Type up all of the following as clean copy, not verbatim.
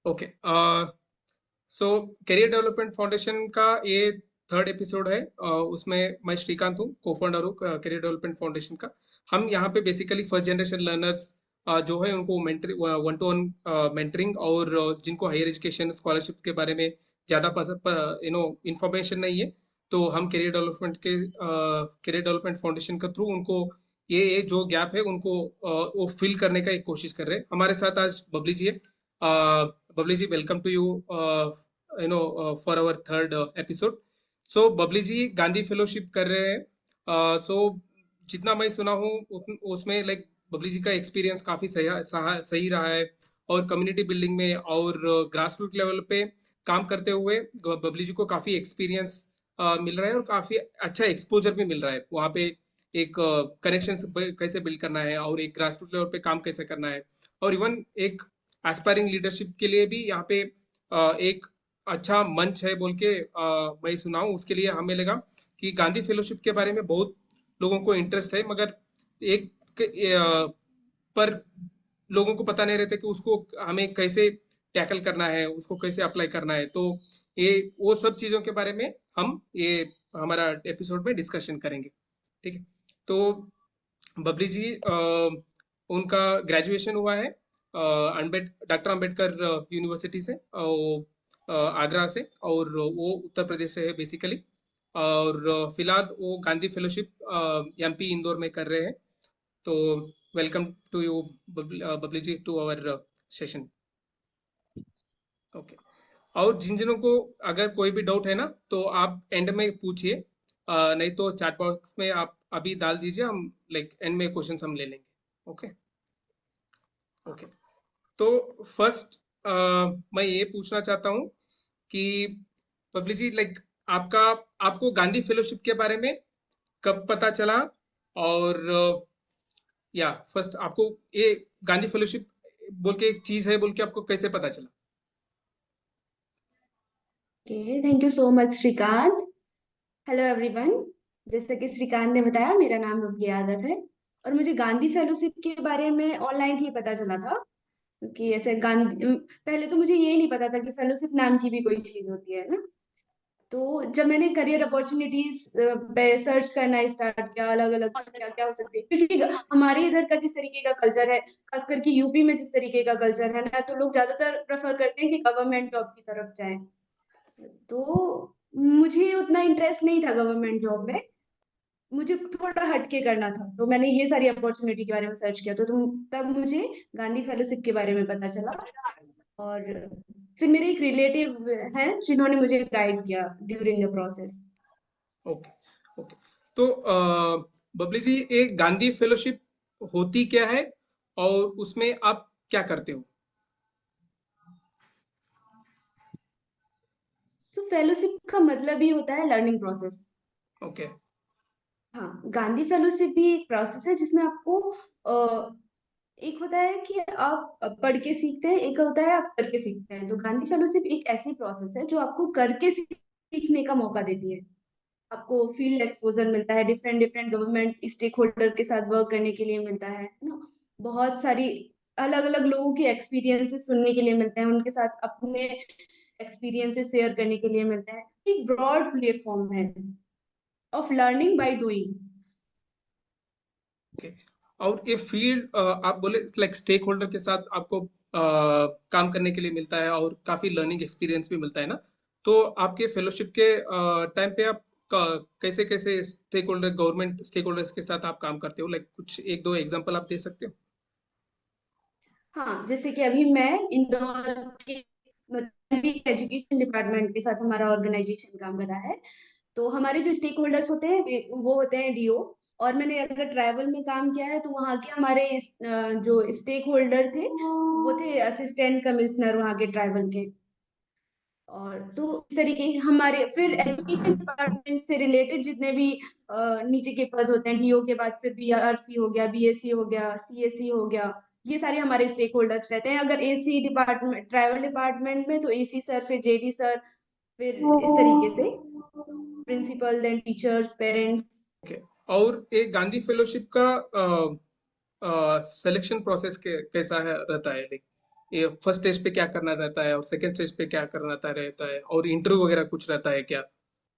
Okay. सो career development foundation का ये third episode है। उसमें मैं श्रीकांत हूँ, को फाउंडर हूँ करियर डेवलपमेंट फाउंडेशन का। हम यहाँ पे बेसिकली फर्स्ट जनरेशन लर्नर्स जो है उनको mentor, one two one mentoring, और जिनको हायर एजुकेशन स्कॉलरशिप के बारे में ज़्यादा इंफॉर्मेशन नहीं है, तो हम करियर डेवलपमेंट फाउंडेशन के थ्रू उनको ये जो गैप है उनको वो फिल करने का एक कोशिश कर रहे हैं। हमारे साथ आज बबली जी है। Babli ji, welcome to you for our third episode. So Babli ji Gandhi fellowship कर रहे हैं। सो जितना मैं सुना हूँ उसमें लाइक बबली जी का एक्सपीरियंस काफी सही रहा है, और कम्युनिटी बिल्डिंग में और ग्रास रूट लेवल पे काम करते हुए बबली जी को काफी एक्सपीरियंस मिल रहा है, और काफी अच्छा एक्सपोजर भी मिल रहा है वहाँ पे। एक कनेक्शन कैसे बिल्ड करना है, और एक ग्रास रूट लेवल पे काम कैसे करना है, और इवन एक एस्पायरिंग लीडरशिप के लिए भी यहाँ पे एक अच्छा मंच है बोल के मैं सुनाऊं। उसके लिए हमें लगा कि गांधी फेलोशिप के बारे में बहुत लोगों को इंटरेस्ट है, मगर एक पर लोगों को पता नहीं रहता कि उसको हमें कैसे टैकल करना है, उसको कैसे अप्लाई करना है। तो ये वो सब चीजों के बारे में हम ये हमारा एपिसोड में डिस्कशन करेंगे। ठीक है। तो बबली जी, उनका ग्रेजुएशन हुआ है डॉक्टर अंबेडकर यूनिवर्सिटी से, वो आगरा से, और वो उत्तर प्रदेश से है बेसिकली। और फिलहाल वो गांधी फेलोशिप एमपी इंदौर में कर रहे हैं। तो welcome to you Babli ji to our session. Okay. और जिन जिनों को अगर कोई भी डाउट है ना, तो आप एंड में पूछिए, नहीं तो चैट बॉक्स में आप अभी डाल दीजिए, हम लाइक एंड में क्वेश्चंस हम ले लेंगे। ओके। ओके। तो फर्स्ट मैं ये पूछना चाहता हूँ कि पब्लिक जी, लाइक आपका आपको गांधी फेलोशिप के बारे में कब पता चला, और या फर्स्ट आपको ये गांधी फेलोशिप बोल के एक चीज है बोल के आपको कैसे पता चला? Okay, thank you so much Shrikant. Hello everyone. जैसे कि श्रीकांत ने बताया, मेरा नाम बबली यादव है और मुझे गांधी फेलोशिप के बारे में ऑनलाइन ही पता चला था। कि ऐसे गांधी, पहले तो मुझे ये नहीं पता था कि फेलोशिप नाम की भी कोई चीज होती है ना। तो जब मैंने करियर अपॉर्चुनिटीज पे सर्च करना स्टार्ट किया, अलग अलग क्या क्या हो सकती है, क्योंकि हमारे इधर का जिस तरीके का कल्चर है, खास करके यूपी में जिस तरीके का कल्चर है ना, तो लोग ज्यादातर प्रेफर करते हैं कि गवर्नमेंट जॉब की तरफ जाएं। तो मुझे उतना इंटरेस्ट नहीं था गवर्नमेंट जॉब में। मुझे थोड़ा हटके करना था, तो मैंने ये सारी अपॉर्चुनिटी के बारे में सर्च किया। तो तब मुझे गांधी फेलोशिप के बारे में पता चला। और फिर मेरे एक रिलेटिव हैं जिन्होंने मुझे गाइड किया during the process. Okay. Okay. तो बबली जी, एक गांधी फेलोशिप होती क्या है, और उसमें आप क्या करते हो? सो फेलोशिप का मतलब ही होता है लर्निंग प्रोसेस। ओके। हाँ, गांधी फेलोशिप भी एक प्रोसेस है जिसमें आपको एक होता है कि आप पढ़ के सीखते हैं, एक होता है आप करके सीखते हैं। तो गांधी फेलोशिप एक ऐसी प्रोसेस है जो आपको करके सीखने का मौका देती है। आपको फील्ड एक्सपोजर मिलता है, different different government stakeholder के साथ वर्क करने के लिए मिलता है ना। बहुत सारी अलग अलग लोगों के एक्सपीरियंसेस सुनने के लिए मिलते हैं, उनके साथ अपने एक्सपीरियंसेस शेयर करने के लिए मिलता है। एक ब्रॉड प्लेटफॉर्म है of learning by doing. Okay. और ये फील्ड आप बोले लाइक स्टेक होल्डर के साथ आपको काम करने के लिए मिलता है, और काफी लर्निंग एक्सपीरियंस भी मिलता है ना। तो आपके फेलोशिप के टाइम पे आप कैसे कैसे stakeholder, government stakeholders के साथ आप काम करते हो? लाइक कुछ एक दो एग्जांपल आप दे सकते हो? हाँ, जैसे कि अभी मैं इंदौर के एजुकेशन डिपार्टमेंट के साथ हमारा ऑर्गेनाइजेशन काम कर रहा है। तो हमारे जो स्टेक होल्डर्स होते हैं वो होते हैं डीओ। और मैंने अगर ट्रैवल में काम किया है तो वहाँ के हमारे जो स्टेक होल्डर थे वो थे असिस्टेंट कमिश्नर वहाँ के ट्रैवल के। और तो इस तरीके के हमारे फिर एजुकेशन डिपार्टमेंट से रिलेटेड जितने भी नीचे के पद होते हैं डीओ के बाद, फिर बीआरसी हो गया, बीएससी हो गया, सीएससी हो गया, ये सारे हमारे स्टेक होल्डर्स रहते हैं। अगर एसी डिपार्टमेंट, ट्रैवल डिपार्टमेंट में तो एसी सर, फिर जेडी सर, फिर इस तरीके से principal, then teachers, parents. Okay. और एक गांधी फेलोशिप का सिलेक्शन प्रोसेस कैसा है रहता है? लाइक ये फर्स्ट स्टेज पे क्या करना रहता है और सेकंड स्टेज पे क्या करना रहता है और इंटरव्यू वगैरह कुछ रहता है क्या?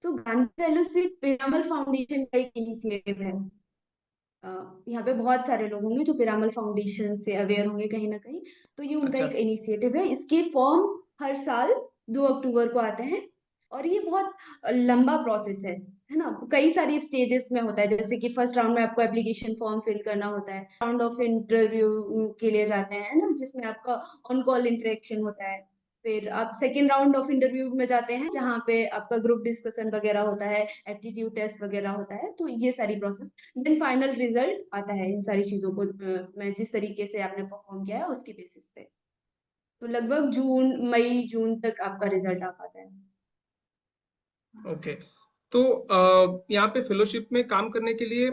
तो गांधी फेलोशिप पिरामल फाउंडेशन का एक इनिशिएटिव है। अ, यहाँ पे बहुत सारे लोग होंगे जो पिरामल फाउंडेशन से अवेयर होंगे कहीं ना कहीं। तो ये उनका अच्छा। एक इनिशिएटिव है। इसके फॉर्म हर साल 2 अक्टूबर को आते हैं। और ये बहुत लंबा प्रोसेस है ना। कई सारी स्टेजेस में होता है, जैसे कि फर्स्ट राउंड में आपको एप्लीकेशन फॉर्म फिल करना होता है, राउंड ऑफ इंटरव्यू के लिए जाते हैं ना, जिसमें आपका ऑन कॉल इंटरेक्शन होता है। फिर आप सेकेंड राउंड ऑफ इंटरव्यू में जाते हैं, जहाँ पे आपका ग्रुप डिस्कशन वगैरह होता है, एप्टीट्यूड टेस्ट वगैरह होता है। तो ये सारी प्रोसेस, देन फाइनल रिजल्ट आता है। इन सारी चीजों को मैं जिस तरीके से आपने परफॉर्म किया है उसकी बेसिस पे, तो लगभग मई जून तक आपका रिजल्ट आ पाता है। ओके। तो यहाँ पे फेलोशिप में काम करने के लिए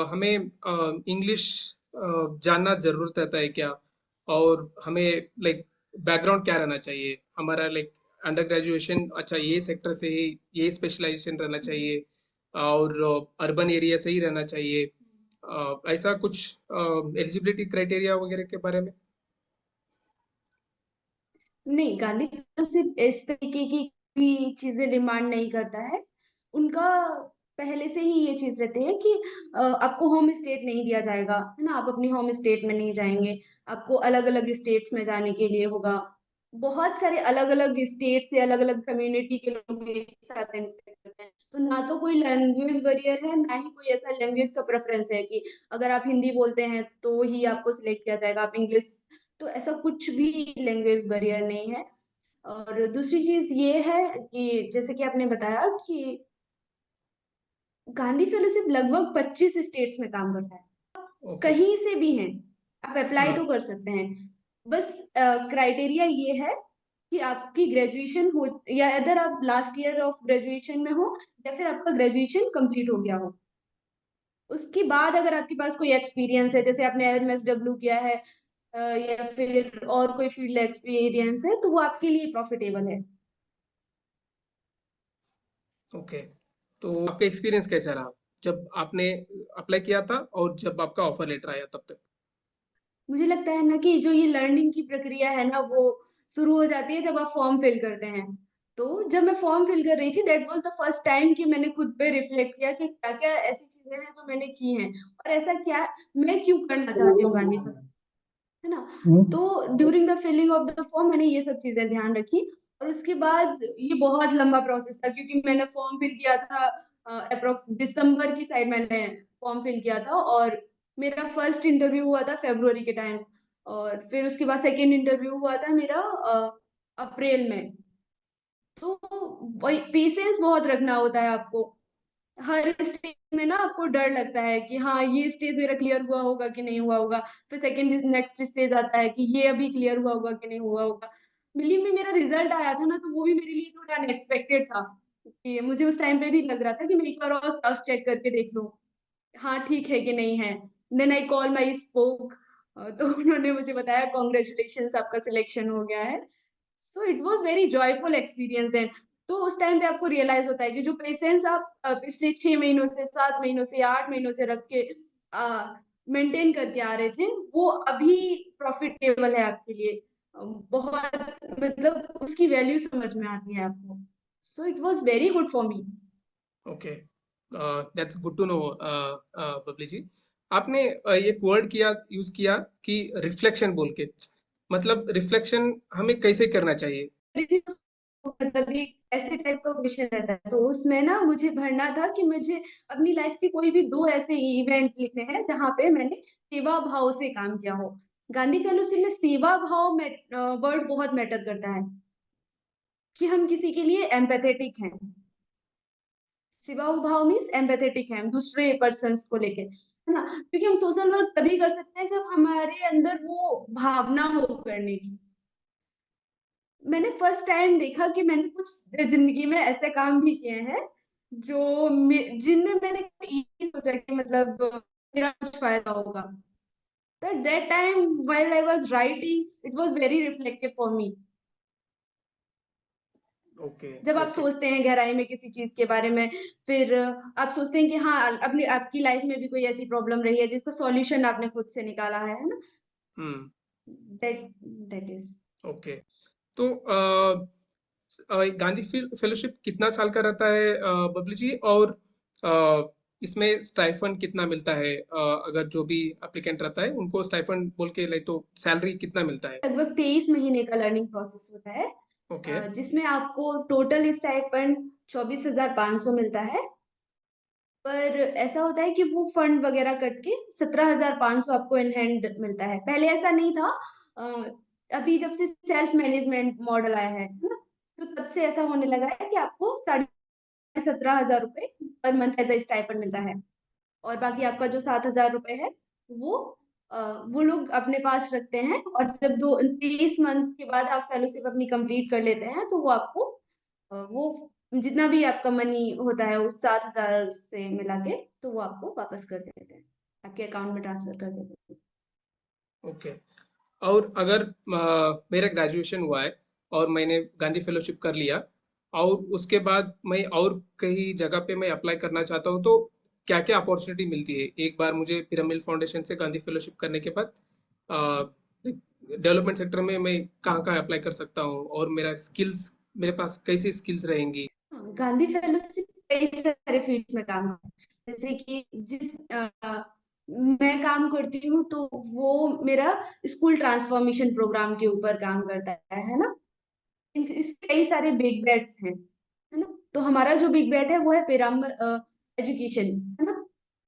हमें इंग्लिश जानना जरूरत रहता है क्या? और हमें लाइक बैकग्राउंड क्या रहना चाहिए हमारा, लाइक अंडर ग्रेजुएशन अच्छा ये सेक्टर से ही ये स्पेशलाइजेशन रहना चाहिए और अर्बन एरिया से ही रहना चाहिए, ऐसा कुछ एलिजिबिलिटी क्राइटेरिया वगैरह के बारे में? नहीं, गांधी सिर्फ इस तरीके की भी चीजें डिमांड नहीं करता है। उनका पहले से ही ये चीज रहती है कि आपको होम स्टेट नहीं दिया जाएगा, है ना। आप अपनी होम स्टेट में नहीं जाएंगे, आपको अलग अलग स्टेट्स में जाने के लिए होगा। बहुत सारे अलग अलग स्टेट से अलग अलग कम्युनिटी के लोग एक साथ इंटरेक्ट करते हैं। तो ना तो कोई लैंग्वेज बैरियर है, ना ही कोई ऐसा लैंग्वेज का प्रेफरेंस है कि अगर आप हिंदी बोलते हैं तो ही आपको सिलेक्ट किया जाएगा, आप इंग्लिश। तो ऐसा कुछ भी लैंग्वेज बैरियर नहीं है। और दूसरी चीज ये है कि जैसे कि आपने बताया कि गांधी फेलोशिप लगभग 25 स्टेट्स में काम करता है। ओके। कहीं से भी हैं, आप अप्लाई हाँ। तो कर सकते हैं। बस क्राइटेरिया ये है कि आपकी ग्रेजुएशन हो, या अदर आप लास्ट ईयर ऑफ ग्रेजुएशन में हो, या फिर आपका ग्रेजुएशन कंप्लीट हो गया हो। उसके बाद अगर आपके पास कोई एक्सपीरियंस है, जैसे आपने एमएसडब्ल्यू किया है, या फिर और कोई फील्ड एक्सपीरियंस है, तो वो आपके लिए प्रॉफिटेबल है। ओके। तो आपका एक्सपीरियंस कैसा रहा जब आपने अप्लाई किया था और जब आपका ऑफर लेटर आया तब तक? मुझे लगता है ना कि जो ये लर्निंग की प्रक्रिया है ना, वो शुरू हो जाती है जब आप फॉर्म फिल करते हैं। तो जब मैं फॉर्म फिल कर रही थी, that was the first time कि मैंने खुद पे रिफ्लेक्ट किया कि क्या क्या ऐसी चीजें हैं जो मैंने की हैं, और ऐसा क्या मैं क्यों करना चाहती हूँ गांधी, है ना। तो during the filling of the form मैंने ये सब चीजें ध्यान रखी। और उसके बाद ये बहुत लंबा प्रोसेस था, क्योंकि मैंने फॉर्म फिल किया था अप्रोक्स दिसंबर की साइड मैंने फॉर्म फिल किया था। और मेरा फर्स्ट इंटरव्यू हुआ था फरवरी के टाइम। और फिर उसके बाद सेकेंड इंटरव्यू हुआ था मेरा अप्रैल में। तो वही पेशेंस बहुत रखना होता है आपको। हर स्टेज में ना आपको डर लगता है कि हाँ, ये स्टेज मेरा क्लियर हुआ होगा कि नहीं हुआ होगा। फिर सेकंड नेक्स्ट स्टेज आता है कि ये अभी क्लियर हुआ होगा कि नहीं हुआ होगा। बिलीव में, मेरा रिजल्ट आया था ना, तो वो भी मेरे लिए थोड़ा अनएक्सपेक्टेड था। कि मुझे उस टाइम पे भी लग रहा था कि मैं एक बार और क्रॉस चेक करके देख लूं, हाँ ठीक है कि नहीं है। Then I call my SPOC, तो उन्होंने मुझे बताया कॉन्ग्रेचुलेशन, आपका सिलेक्शन हो गया है। So it was very joyful experience then. तो उस टाइम पे आपको रियलाइज होता है कि जो पेशेंस आप पिछले 6 महीनों से, 7 महीनों से, या 8 महीनों से रख के मेंटेन करके आ रहे थे, वो अभी प्रॉफिटेबल है आपके लिए। बहुत, मतलब उसकी वैल्यू समझ में आती है आपको। So it was very good for me. Okay. That's good to know. Babli ji, आपने एक वर्ड किया यूज किया कि रिफ्लेक्शन बोल के, मतलब रिफ्लेक्शन हमें कैसे करना चाहिए? मतलब एक ऐसे टाइप का क्वेश्चन रहता है, तो उसमें ना मुझे भरना था कि मुझे अपनी लाइफ के कोई भी 2 ऐसे इवेंट लिखने हैं जहाँ पे मैंने सेवा भाव से काम किया हो। गांधी फेलोशिप में सेवा भाव वर्ड बहुत मैटर करता है, कि हम किसी के लिए एम्पैथेटिक हैं। सेवा भाव मीन्स एम्पैथेटिक है, हम दूसरे पर्सन को लेके, है ना। क्योंकि हम सोशल वर्क तभी कर सकते हैं जब हमारे अंदर वो भावना हो करने की। मैंने फर्स्ट टाइम देखा कि मैंने कुछ जिंदगी में ऐसे काम भी किए हैं जो जिनमें मैंने कभी नहीं सोचा कि मतलब मेरा कुछ फायदा होगा। That time while I was writing, it was very reflective for me. Okay. जब आप ओके। सोचते हैं गहराई में किसी चीज के बारे में, फिर आप सोचते हैं कि हाँ, अपनी आपकी लाइफ में भी कोई ऐसी प्रॉब्लम रही है जिसका सॉल्यूशन आपने खुद से निकाला है ना। Hmm. That that is okay. तो गांधी फेलोशिप कितना साल का रहता है बबली जी? और इसमें स्टाइफंड कितना मिलता है? अगर जो भी एप्लीकेंट रहता है उनको स्टाइफंड बोल के, लाइक, तो सैलरी कितना मिलता है? लगभग 23 महीने का लर्निंग प्रोसेस होता है, ओके। जिसमें आपको टोटल स्टाइपेंड 24,500 मिलता है। पर ऐसा होता है कि वो फंड वगैरह कट के 17,500 आपको इन हैंड मिलता है। पहले ऐसा नहीं था। अ, अभी जब से सेल्फ मैनेजमेंट मॉडल आया है ना, तो तब से ऐसा होने लगा है कि आपको 17,500 रुपये per month as a stipend मिलता है। और बाकी आपका जो 7,000 रुपये है वो अ, वो लोग अपने पास रखते हैं, और जब 30 मंथ के बाद आप फेलोशिप अपनी कंप्लीट कर लेते हैं तो वो आपको वो जितना भी आपका मनी होता है उस 7,000 से मिला के, तो वो आपको वापस कर देते हैं, आपके अकाउंट में ट्रांसफर कर देते हैं। ओके। और अगर मेरा ग्रेजुएशन हुआ है और मैंने गांधी फेलोशिप कर लिया, और उसके बाद मैं और कहीं जगह पे मैं अप्लाई करना चाहता हूँ, तो क्या क्या अपॉर्चुनिटी मिलती है एक बार मुझे पिरामिल फाउंडेशन से गांधी फेलोशिप करने के बाद? डेवलपमेंट सेक्टर में मैं कहाँ कहाँ अप्लाई कर सकता हूँ, और मेरा स्किल्स, मेरे पास कैसी स्किल्स रहेंगी? हाँ, गांधी फेलोशिप कई सारे फील्ड में काम है। जैसे कि मैं काम करती हूँ तो वो मेरा स्कूल ट्रांसफॉर्मेशन प्रोग्राम के ऊपर काम करता है ना। इस कई सारे बिग बेट्स हैं, है ना। तो हमारा जो बिग बेट है वो है पिरामल एजुकेशन, है ना।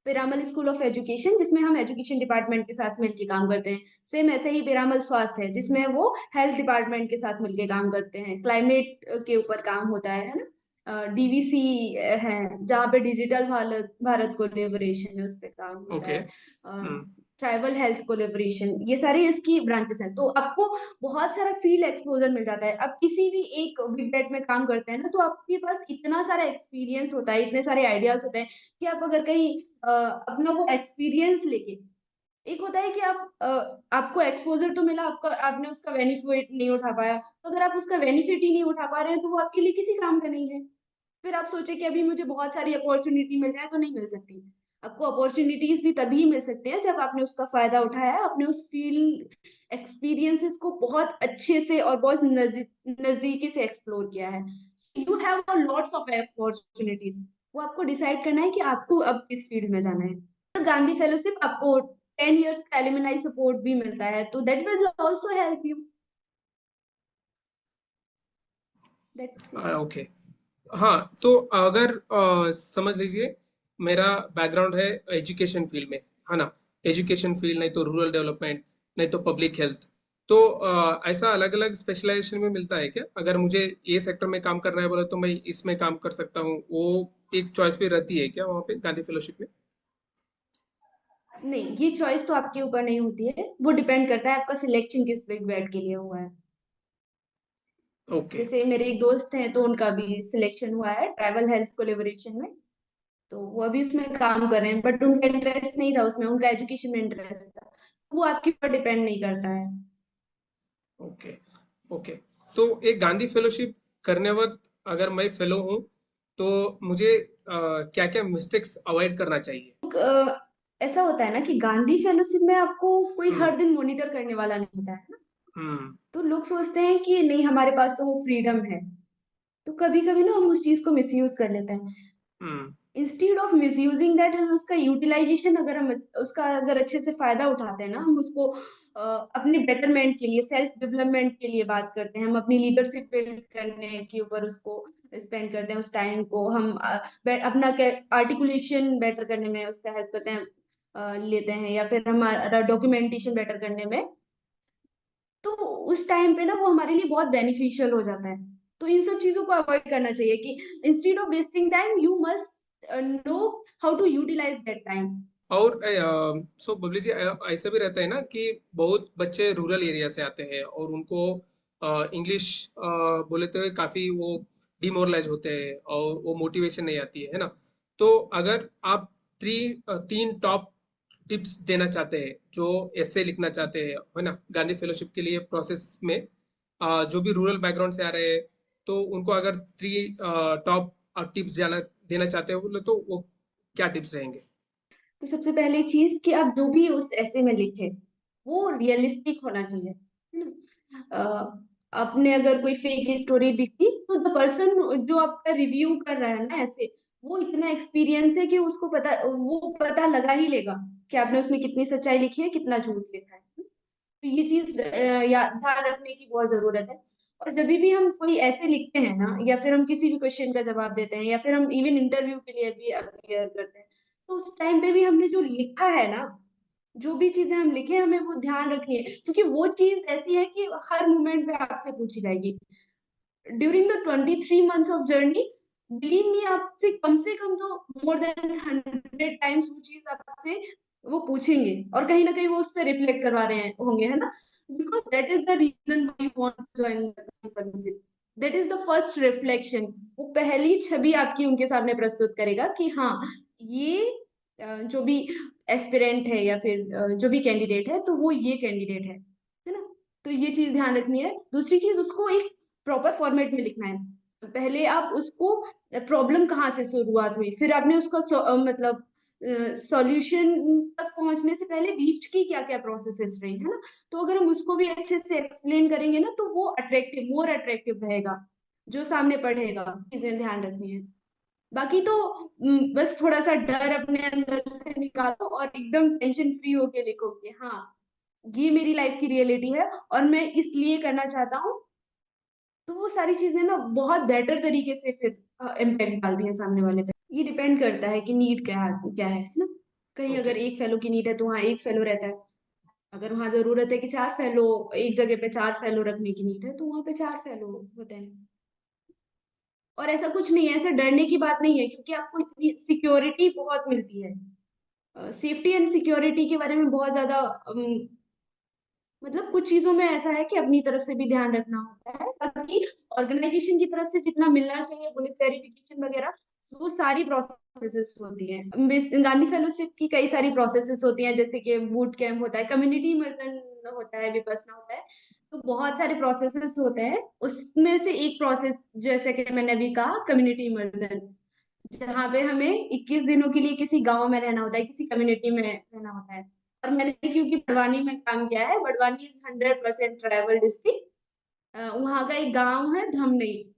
पिरामल स्कूल ऑफ एजुकेशन, जिसमें हम एजुकेशन डिपार्टमेंट के साथ मिलकर काम करते हैं। सेम ऐसे ही पिरामल स्वास्थ्य है, जिसमें वो हेल्थ डिपार्टमेंट के साथ मिलकर काम करते हैं। क्लाइमेट के ऊपर काम होता है ना। डीवीसी है, जहाँ पे डिजिटल भारत भारत कोलेबोरेशन है, उस पर काम होता ओके। है। हम्म। ट्राइबल हेल्थ कोलेबोरेशन, ये सारी इसकी ब्रांचेस हैं। तो आपको बहुत सारा फील्ड एक्सपोजर मिल जाता है। अब किसी भी एक बिग बेट में काम करते हैं ना, तो आपके पास इतना सारा एक्सपीरियंस होता है, इतने सारे आइडियाज होते हैं कि आप अगर कहीं अपना वो एक्सपीरियंस लेके, एक होता है कि आपको एक्सपोजर तो मिला, आपका आपने उसका बेनिफिट नहीं उठा पाया, तो अगर आप उसका बेनिफिट ही नहीं उठा पा रहे हैं तो वो आपके लिए किसी काम का नहीं है। फिर आप सोचे कि अभी मुझे बहुत सारी अपॉर्चुनिटी मिल जाए, तो नहीं मिल सकती। आपको अपॉर्चुनिटीज भी तभी मिल सकते हैं जब आपने उसका फायदा उठाया, आपने उस फील्ड एक्सपीरियंसेस को बहुत अच्छे से और बहुत नजदीकी से एक्सप्लोर किया है। You have lots of opportunities. वो आपको डिसाइड करना है कि आपको अब किस फील्ड में जाना है। और गांधी फेलोशिप आपको 10 इयर्स का एलुमनाई सपोर्ट भी मिलता है, तो that will also help you. That's it. Okay. हाँ, तो अगर समझ लीजिए मेरा बैकग्राउंड है एजुकेशन फील्ड में, है ना? एजुकेशन फील्ड, नहीं तो रूरल डेवलपमेंट, नहीं तो पब्लिक हेल्थ। तो ऐसा अलग अलग स्पेशलाइजेशन में मिलता है क्या? अगर मुझे ये सेक्टर में काम करना है बोले तो मैं इसमें काम कर सकता हूँ, वो एक चॉइस भी रहती है क्या वहाँ पे गांधी फेलोशिप में? नहीं, ये चॉइस तो आपके ऊपर नहीं होती है, वो डिपेंड करता है आपका सिलेक्शन किस बिग बैट के लिए हुआ है। ओके। जैसे मेरे एक दोस्त हैं, तो उनका भी सिलेक्शन हुआ है ट्राइबल हेल्थ कोलेबोरेशन में। तो वो अभी उसमें काम कर रहे हैं, बट उनका इंटरेस्ट नहीं था उसमें, उनका एजुकेशन में इंटरेस्ट था। वो आपके ऊपर डिपेंड नहीं करता है। ओके। ओके। तो एक गांधी फेलोशिप करने वक्त, अगर मैं फेलो हूँ, तो मुझे क्या क्या मिस्टेक्स अवॉइड करना चाहिए? ऐसा होता है ना कि गांधी फेलोशिप में आपको कोई हम्म। हर दिन मॉनिटर करने वाला नहीं होता है ना। हम्म। तो लोग सोचते हैं कि नहीं, हमारे पास तो वो फ्रीडम है। तो कभी कभी ना हम उस चीज को मिसयूज कर लेते हैं। हम्म। इंस्टीड ऑफ मिसयूजिंग दैट, हम उसका यूटिलाइजेशन, अगर हम उसका अगर अच्छे से फायदा उठाते हैं ना, हम उसको अपने बेटरमेंट के लिए, सेल्फ डेवलपमेंट के लिए बात करते हैं, हम अपनी लीडरशिप बिल्ड करने के ऊपर उसको स्पेंड करते हैं, उस टाइम को हम अपना आर्टिकुलेशन बेटर करने में उसका हेल्प करते हैं, लेते हैं, या फिर हमारा डॉक्यूमेंटेशन बेटर करने में। तो उस टाइम पे ना वो हमारे लिए बहुत बेनिफिशियल हो जाता है। तो इन सब चीजों को अवॉइड करना चाहिए कि instead of wasting time, you must know how to utilize that time. और सो बबली जी, ऐसा भी रहता है ना कि बहुत बच्चे रूरल एरिया से आते हैं और उनको इंग्लिश बोलते हुए काफी वो डिमोरलाइज होते हैं और वो मोटिवेशन नहीं आती है ना? तो अगर आप तीन टॉप टिप्स देना चाहते हैं, जो एस्से लिखना चाहते हैं, है ना, गांधी फेलोशिप के लिए प्रोसेस में, जो भी रूरल बैकग्राउंड से आ रहे हैं, तो उनको अगर टॉप टिप्स जाना देना चाहते हो बोले तो वो क्या टिप्स रहेंगे? तो सबसे पहली चीज कि आप जो भी उस ऐसे में लिखे, वो रियलिस्टिक होना चाहिए, है ना। आपने अगर कोई फेक स्टोरी लिखी तो द पर्सन जो आपका रिव्यू कर रहा है ना, ऐसे वो इतना एक्सपीरियंस है कि उसको पता, वो पता लगा ही लेगा कि आपने उसमें कितनी सच्चाई लिखी है, कितना झूठ लिखा है। तो ये चीज याद ध्यान रखने की बहुत जरूरत है। और जब भी हम कोई ऐसे लिखते हैं ना, या फिर हम किसी भी क्वेश्चन का जवाब देते हैं, या फिर हम इवन इंटरव्यू के लिए भी अपियर करते हैं, तो उस टाइम पे भी हमने जो लिखा है ना, जो भी चीजें हम लिखे हमें वो ध्यान रखनी है, क्योंकि वो चीज ऐसी है कि हर मोमेंट पे आपसे पूछी जाएगी। During the 23 months of journey, believe me, आपसे कम से कम तो मोर देन 100 टाइम्स वो चीज आपसे वो पूछेंगे, और कहीं ना कहीं वो उस पर रिफ्लेक्ट करवा रहे हैं होंगे, है ना। Because that is the reason why you want to join fellowship. That is the first reflection. वो पहली छवि आपकी उनके सामने प्रस्तुत करेगा कि हाँ, ये जो भी एस्पिरेंट है, या फिर जो भी कैंडिडेट है, तो वो ये कैंडिडेट है ना। तो ये चीज ध्यान रखनी है। दूसरी चीज, उसको एक प्रॉपर फॉर्मेट में लिखना है। पहले आप उसको, प्रॉब्लम कहाँ से शुरुआत हुई, फिर आपने उसका मतलब सॉल्यूशन तक पहुंचने से पहले बीच की क्या क्या प्रोसेसेस रही, है ना। तो अगर हम उसको भी अच्छे से एक्सप्लेन करेंगे ना, तो वो अट्रैक्टिव, मोर अट्रैक्टिव रहेगा जो सामने पढ़ेगा। चीजें ध्यान रखनी है। बाकी तो बस थोड़ा सा डर अपने अंदर से निकालो और एकदम टेंशन फ्री होके लिखो कि हाँ, ये मेरी लाइफ की रियलिटी है और मैं इसलिए करना चाहता हूँ। तो वो सारी चीजें ना बहुत बेटर तरीके से फिर इम्पैक्ट डालती है सामने वाले पे। ये डिपेंड करता है कि नीड क्या क्या है ना। कहीं ओके। अगर एक फेलो की नीड है तो वहाँ एक फेलो रहता है। अगर वहाँ जरूरत है कि 4 फेलो, एक जगह पे 4 फेलो रखने की नीड है, तो वहाँ पे 4 फेलो होते हैं। और ऐसा कुछ नहीं है, ऐसा डरने की बात नहीं है, क्योंकि आपको इतनी सिक्योरिटी बहुत मिलती है। सेफ्टी एंड सिक्योरिटी के बारे में बहुत ज्यादा मतलब कुछ चीजों में ऐसा है कि अपनी तरफ से भी ध्यान रखना होता है, बाकी ऑर्गेनाइजेशन की तरफ से जितना मिलना चाहिए, पुलिस वेरिफिकेशन वगैरह, वो सारी प्रोसेसेस होती हैं। गांधी फेलोशिप की कई सारी प्रोसेसेस होती हैं, जैसे कि बूट कैंप होता है, कम्युनिटी इमर्सन होता है, विपसना होता है। तो बहुत सारे प्रोसेसेस होते हैं। उसमें से एक प्रोसेस, जैसे कि मैंने अभी कहा, कम्युनिटी इमर्सन, जहाँ पे हमें 21 दिनों के लिए किसी गांव में रहना होता है, किसी कम्युनिटी में रहना होता है। और मैंने क्योंकि बड़वानी में काम किया है, बड़वानी इज 100% ट्राइबल डिस्ट्रिक्ट। वहाँ का एक गांव है धमनई।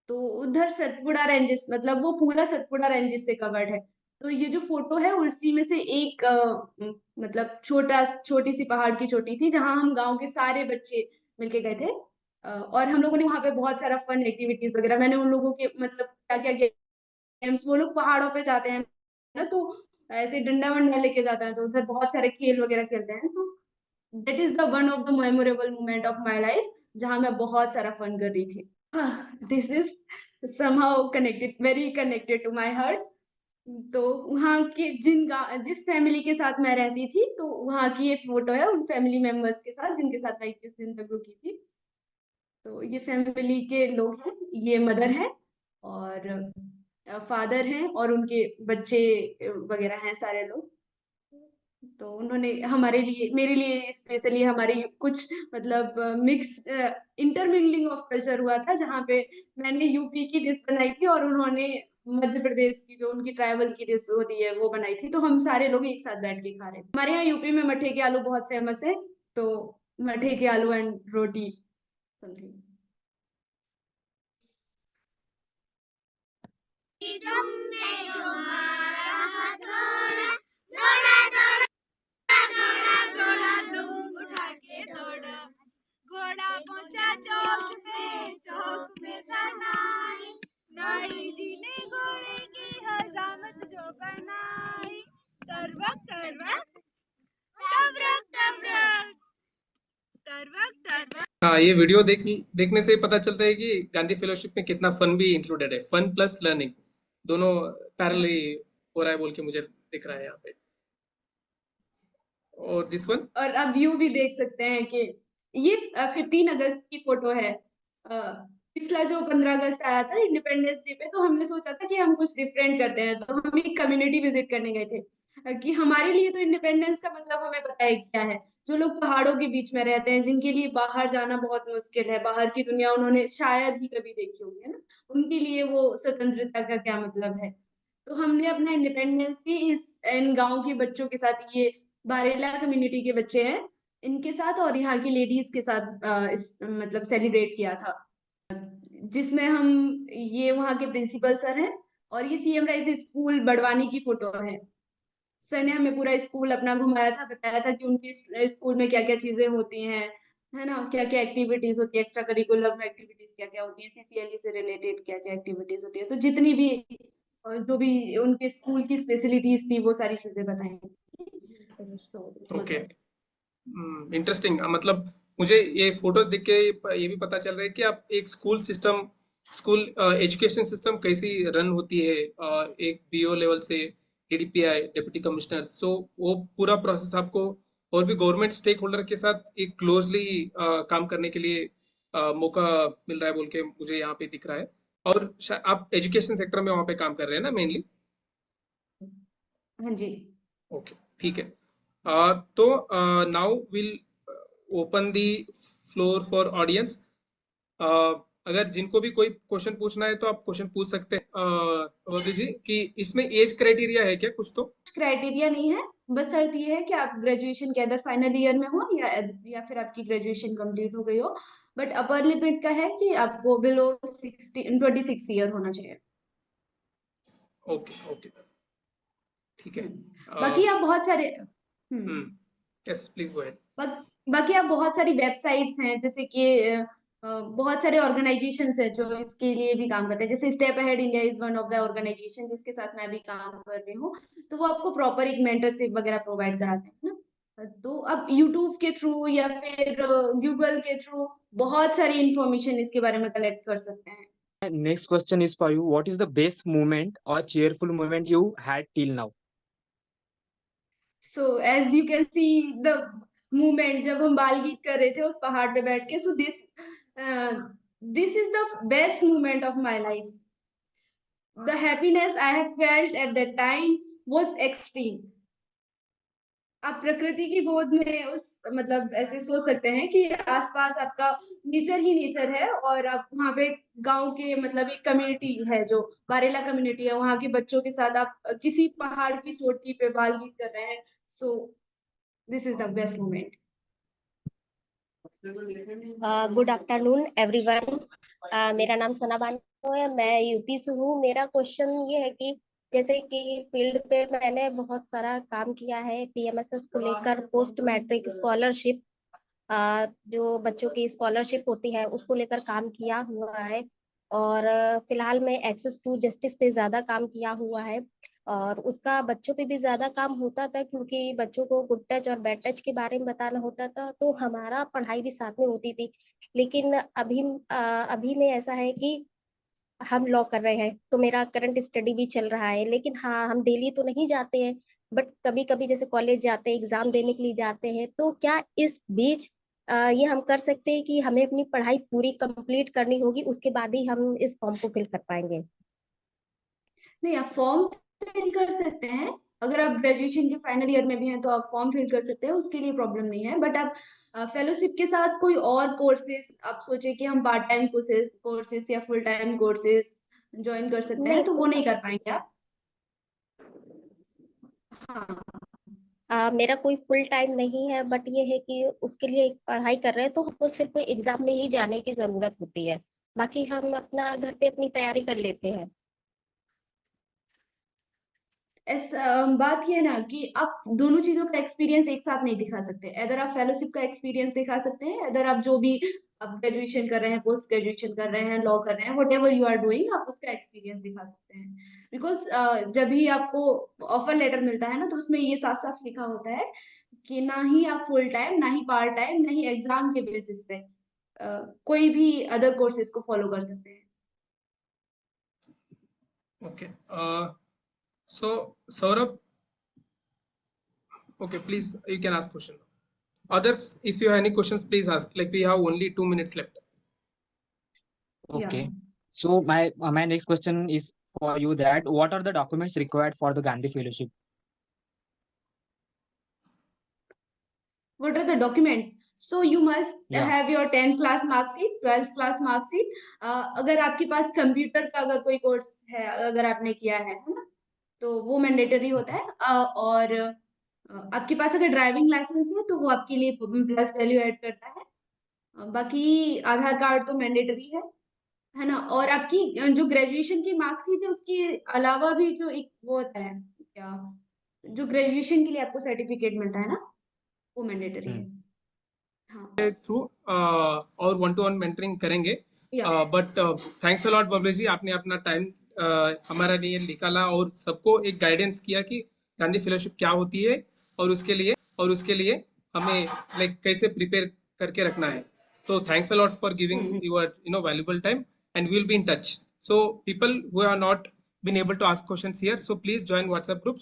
तो उधर सतपुड़ा रेंजेस, मतलब वो पूरा सतपुड़ा रेंजेस से कवर्ड है। तो ये जो फोटो है उसी में से एक मतलब छोटी सी पहाड़ की चोटी थी, जहाँ हम गांव के सारे बच्चे मिलके गए थे। और हम लोगों ने वहाँ पे बहुत सारा फन एक्टिविटीज वगैरह, मैंने उन लोगों के मतलब क्या क्या गेम्स, वो लोग पहाड़ों पे जाते हैं ना, तो ऐसे डंडा वंडा लेके जाते हैं, तो उधर बहुत सारे खेल वगैरह खेलते हैं। तो that is the one of the memorable moment of my life, जहाँ मैं बहुत सारा फन कर रही थी। This is somehow connected, very connected to my heart. तो वहाँ के जिस फैमिली के साथ मैं रहती थी, तो वहाँ की ये फोटो है उन फैमिली मेंबर्स के साथ जिनके साथ मैं 21 दिन तक रुकी थी। तो ये फैमिली के लोग हैं, ये मदर है, और फादर हैं, और उनके बच्चे वगैरह हैं सारे लोग। तो उन्होंने हमारे लिए, मेरे लिए स्पेशली, हमारी कुछ मतलब मिक्स इंटरमिंगलिंग ऑफ कल्चर हुआ था, जहाँ पे मैंने यूपी की डिश बनाई थी और उन्होंने मध्य प्रदेश की जो उनकी ट्राइबल की डिश होती है वो बनाई थी। तो हम सारे लोग एक साथ बैठ के खा रहे थे। हमारे यहाँ यूपी में मठे के आलू बहुत फेमस है। तो मठे के आलू एंड रोटी समथिंग। गम में जो मारा हथौड़ा, दौड़ा दौड़ा दौड़ा दौड़ा धूम उठा के दौड़ा, घोड़ा पहुंचा चौक में था नाई, नाई जी ने घोड़े की हजामत जो बनाई, तरवक तरवक टवरक टवरक तरवक तरवक। हाँ, ये वीडियो देखने से पता चलता है कि गांधी फेलोशिप में कितना फन भी इंक्लूडेड है। फन प्लस लर्निंग दोनों पैरेलली हो रहा है बोल के मुझे दिख रहा है यहाँ पे। और दिस वन। और अब व्यू भी देख सकते हैं कि ये 15 अगस्त की फोटो है। पिछला जो 15 अगस्त आया था इंडिपेंडेंस डे पे, तो हमने सोचा था कि हम कुछ डिफरेंट करते हैं, तो हम एक कम्युनिटी विजिट करने गए थे। कि हमारे लिए तो इंडिपेंडेंस का मतलब हमें पता है क्या है। जो लोग पहाड़ों के बीच में रहते हैं, जिनके लिए बाहर जाना बहुत मुश्किल है, बाहर की दुनिया उन्होंने शायद ही कभी देखी होगी, है ना। उनके लिए वो स्वतंत्रता का क्या मतलब है। तो हमने अपना इंडिपेंडेंस की इस इन गांव के बच्चों के साथ, ये बारेला कम्युनिटी के बच्चे हैं, इनके साथ और यहाँ की लेडीज के साथ मतलब सेलिब्रेट किया था, जिसमें हम, ये वहाँ के प्रिंसिपल सर हैं और ये सीएम राइज स्कूल बड़वानी की फोटो है। सर ने हमें पूरा स्कूल अपना घुमाया था, बताया था कि उनके स्कूल में क्या क्या चीजें होती हैं, है ना, क्या क्या एक्टिविटीज होती है, एक्स्ट्रा करिकुलम एक्टिविटीज क्या क्या होती है, सीसीएलई से रिलेटेड क्या क्या एक्टिविटीज होती है, तो जितनी भी जो भी उनके स्कूल की स्पेशलिटीज थी वो सारी चीजें बताई। Okay, interesting. मतलब मुझे ये फोटोज देख के ये भी पता चल रहा है कि आप एक स्कूल एजुकेशन सिस्टम कैसी रन होती है, एक बीओ लेवल से एडीपीआई डिप्टी कमिश्नर, सो वो पूरा प्रोसेस आपको और भी गवर्नमेंट स्टेक होल्डर के साथ एक क्लोजली काम करने के लिए मौका मिल रहा है बोल के मुझे यहाँ पे दिख रहा है। और आप एजुकेशन सेक्टर में वहाँ पे काम कर रहे हैं ना मेनली? हाँ जी। ओके, ठीक है। तो now will open the floor for audience. अगर जिनको भी कोई क्वेश्चन पूछना है तो आप क्वेश्चन पूछ सकते हैं। बबली जी, कि इसमें एज क्राइटेरिया है क्या कुछ तो? क्राइटेरिया नहीं है, बस शर्त ये है कि आप ग्रेजुएशन के अंदर फाइनल ईयर में हो या फिर आपकी ग्रेजुएशन कंप्लीट हो गई हो। बट अपर लिमिट का है कि आपको बिलो 26 ईयर होना चाहिए। ओके ओके, ठीक है। बाकी आप बहुत सारे यस, प्लीज गो अहेड। बाकी आप बहुत सारी वेबसाइट्स हैं, जैसे कि बहुत सारे ऑर्गेनाइजेशंस हैं जो इसके लिए भी काम करते हैं, जैसे Step Ahead India is one of the organization जिसके साथ मैं भी काम कर रही हूँ। तो वो आपको प्रॉपर एक मेंटरशिप वगैरह प्रोवाइड कराते हैं ना। तो आप यूट्यूब के थ्रू या फिर गूगल के थ्रू बहुत सारी इंफॉर्मेशन इसके बारे में कलेक्ट कर सकते हैं। Next question is for you. What is the best moment or cheerful moment you had till now? So as you can see the movement जब हम बाल गीत कर रहे थे उस पहाड़ पे बैठ के, so this is the best movement of my life. The happiness I have felt at that time was extreme. आप प्रकृति की गोद में उस, मतलब ऐसे सोच सकते हैं कि आसपास आपका नेचर ही नेचर है और आप वहाँ पे गांव के, मतलब एक कम्युनिटी है जो बारेला कम्युनिटी है, वहाँ के बच्चों के साथ आप किसी पहाड़ की चोटी पे बाल गीत कर रहे हैं। So this is the best moment. Good afternoon everyone. मेरा नाम सना बानो है, मैं यूपी से हूँ। मेरा क्वेश्चन ये है कि जैसे कि फील्ड पे मैंने बहुत सारा काम किया है पीएमएसएस को लेकर, पोस्ट मैट्रिक स्कॉलरशिप, जो बच्चों की स्कॉलरशिप होती है उसको लेकर काम किया हुआ है। और फिलहाल में एक्सेस टू जस्टिस पे ज़्यादा काम किया हुआ है, और उसका बच्चों पे भी ज़्यादा काम होता था क्योंकि बच्चों को गुड टच और बैड टच के बारे में बताना होता था, तो हमारा पढ़ाई भी साथ में होती थी। लेकिन अभी में ऐसा है कि हम लॉ कर रहे हैं तो मेरा करंट स्टडी भी चल रहा है, लेकिन हाँ हम डेली तो नहीं जाते हैं, बट कभी कभी जैसे कॉलेज जाते हैं, एग्जाम देने के लिए जाते हैं। तो क्या इस बीच ये हम कर सकते हैं कि हमें अपनी पढ़ाई पूरी कंप्लीट करनी होगी, उसके बाद ही हम इस फॉर्म को फिल कर पाएंगे? नहीं, आप फॉर्म फिल कर सकते हैं। अगर आप ग्रेजुएशन के फाइनल ईयर में भी हैं तो आप फॉर्म फिल कर सकते हैं, उसके लिए प्रॉब्लम नहीं है। बट आप फेलोशिप के साथ कोई और कोर्सेज, आप सोचे कि हम पार्ट टाइम कोर्सेज या फुल टाइम कोर्सेज ज्वाइन कर सकते हैं, नहीं, तो वो नहीं कर पाएंगे आप। हाँ। मेरा कोई फुल टाइम नहीं है, बट ये है कि उसके लिए एक पढ़ाई कर रहे हैं तो हमको सिर्फ एग्जाम में ही जाने की जरूरत होती है, बाकी हम अपना घर पे अपनी तैयारी कर लेते हैं। बात ये है ना कि आप दोनों चीजों का एक्सपीरियंस एक साथ नहीं दिखा सकते। अगर आप फेलोशिप का एक्सपीरियंस दिखा सकते हैं, अगर आप जो भी आप ग्रेजुएशन कर रहे हैं, पोस्ट ग्रेजुएशन कर रहे हैं, लॉ कर रहे हैं, whatever you are doing, आप उसका एक्सपीरियंस दिखा सकते हैं। बिकॉज जब भी आपको ऑफर लेटर मिलता है ना, तो उसमें ये साफ साफ लिखा होता है कि ना ही आप फुल टाइम, ना ही पार्ट टाइम, ना ही एग्जाम के बेसिस पे कोई भी अदर कोर्सेज को फॉलो कर सकते हैं। Okay, so Saurabh, okay, please you can ask question. Others, if you have any questions, please ask. Like we have only 2 minutes left. Okay. So my next question is for you, that what are the documents required for the Gandhi Fellowship? What are the documents? So you must Yeah. have your 10th class mark sheet, 12th class mark sheet. अगर आपके पास computer का अगर कोई course है, अगर आपने किया है ना, तो वो मैंडेटरी होता है। और आपके पास अगर ड्राइविंग लाइसेंस है तो वो आपके लिए प्लस वैल्यू ऐड करता है। बाकी आधार कार्ड तो मैंडेटरी है ना। और आपकी जो ग्रेजुएशन की मार्कशीट है उसके अलावा भी जो एक वो होता है क्या, जो ग्रेजुएशन के लिए आपको सर्टिफिकेट मिलता है ना, वो मैंडेटरी है। हाँ थ्रू और 1-to-1 मेंटरिंग करेंगे। या but thanks a lot Babli ji, आपने अपना टाइम हमारा लिए निकाला और सबको एक गाइडेंस किया कि गांधी फेलोशिप क्या होती है और उसके लिए हमें लाइक कैसे प्रिपेयर करके रखना है। तो thanks a lot for giving your valuable time and we will be in touch. So people who are not been able to ask questions here, so please join WhatsApp groups